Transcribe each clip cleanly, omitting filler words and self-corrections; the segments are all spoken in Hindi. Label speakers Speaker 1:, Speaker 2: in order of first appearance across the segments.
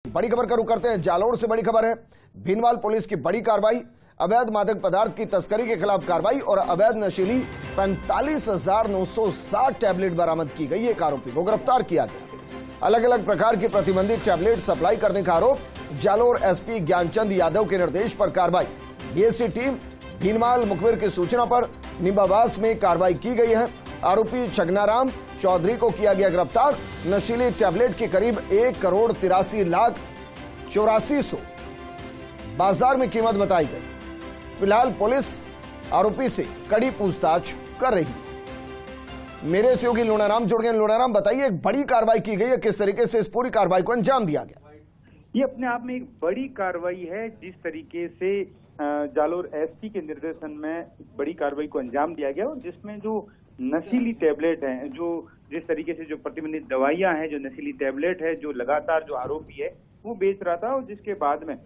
Speaker 1: बड़ी खबर का रुख करते हैं। जालोर से बड़ी खबर है। भीनमाल पुलिस की बड़ी कार्रवाई। अवैध मादक पदार्थ की तस्करी के खिलाफ कार्रवाई और अवैध नशीली 45,960 टैबलेट बरामद की गई। एक आरोपी को गिरफ्तार किया गया। अलग अलग प्रकार की प्रतिबंधित टैबलेट सप्लाई करने का आरोप। जालोर एसपी ज्ञानचंद यादव के निर्देश पर कार्रवाई। बीएसटी टीम भीनमाल मुखबिर की सूचना पर निम्बावास में कार्रवाई की गई है। आरोपी छगनाराम चौधरी को किया गया गिरफ्तार। नशीली टैबलेट की करीब 1,83,84,100 बाजार में कीमत बताई गई। फिलहाल पुलिस आरोपी से कड़ी पूछताछ कर रही है। मेरे सहयोगी लुणाराम जुड़ गए। लुणाराम, बताइए, एक बड़ी कार्रवाई की गई है, किस तरीके से इस पूरी कार्रवाई को अंजाम दिया गया?
Speaker 2: ये अपने आप में एक बड़ी कार्रवाई है। जिस तरीके से जालोर एसपी के निर्देशन में बड़ी कार्रवाई को अंजाम दिया गया और जिसमें जो नशीली टैबलेट हैं, जो जिस तरीके से जो प्रतिबंधित दवाइयां हैं, जो नशीली टैबलेट है, जो लगातार जो आरोपी है वो बेच रहा था और जिसके बाद में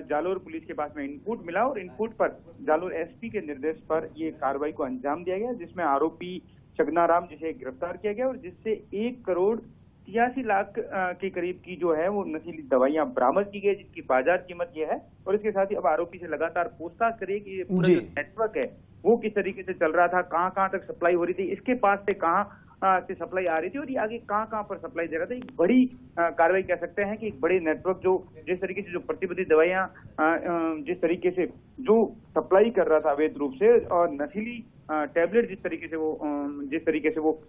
Speaker 2: जालोर पुलिस के पास में इनपुट मिला और इनपुट पर जालोर एसपी के निर्देश पर ये कार्रवाई को अंजाम दिया गया, जिसमें आरोपी छगनाराम जिसे गिरफ्तार किया गया और जिससे 1,83,00,000 के करीब की जो है वो नशीली दवाइयां बरामद की गई, जिसकी बाजार कीमत ये है। और इसके साथ ही अब आरोपी से लगातार पूछताछ करिए कि ये पूरा जो नेटवर्क है वो किस तरीके से चल रहा था, कहां तक सप्लाई हो रही थी, इसके पास से कहां से सप्लाई आ रही थी और ये आगे कहां पर सप्लाई दे रहा था। एक बड़ी कार्रवाई कह सकते हैं कि एक बड़े नेटवर्क जो जिस तरीके से जो प्रतिबंधित दवाइयां जिस तरीके से जो सप्लाई कर रहा था अवैध रूप से और नशीली टैबलेट जिस तरीके से वो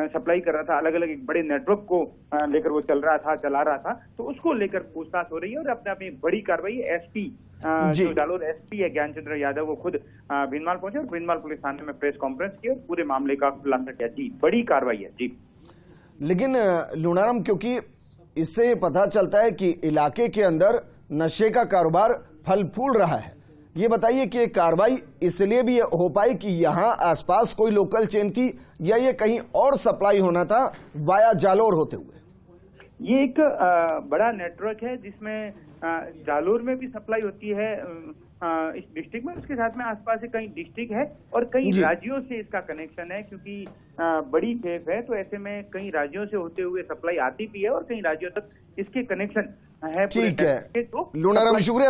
Speaker 2: सप्लाई कर रहा था, अलग अलग एक बड़े नेटवर्क को लेकर वो चला रहा था, तो उसको लेकर पूछताछ हो रही है। और अपने आप में बड़ी कार्रवाई एसपी जो जालोर एसपी है ज्ञानचंद यादव वो खुद भीनमाल पहुंचे और भीनमाल पुलिस थाने में प्रेस कॉन्फ्रेंस की और पूरे मामले का खुलासा किया। जी, बड़ी कार्रवाई है जी।
Speaker 1: लेकिन लुणाराम, क्योंकि इससे पता चलता है कि इलाके के अंदर नशे का कारोबार फल फूल रहा है, ये बताइए कि ये कार्रवाई इसलिए भी हो पाई कि यहाँ आसपास कोई लोकल चेन थी या ये कहीं और सप्लाई होना था वाया जालोर होते हुए?
Speaker 2: ये एक बड़ा नेटवर्क है जिसमें जालोर में भी सप्लाई होती है इस डिस्ट्रिक्ट में, उसके साथ में आसपास से कई डिस्ट्रिक्ट है और कई राज्यों से इसका कनेक्शन है, क्योंकि बड़ी खेप है तो ऐसे में कई राज्यों से होते हुए सप्लाई आती भी है और कई राज्यों तक इसके कनेक्शन है।
Speaker 1: ठीक है लुणाराम, शुक्रिया।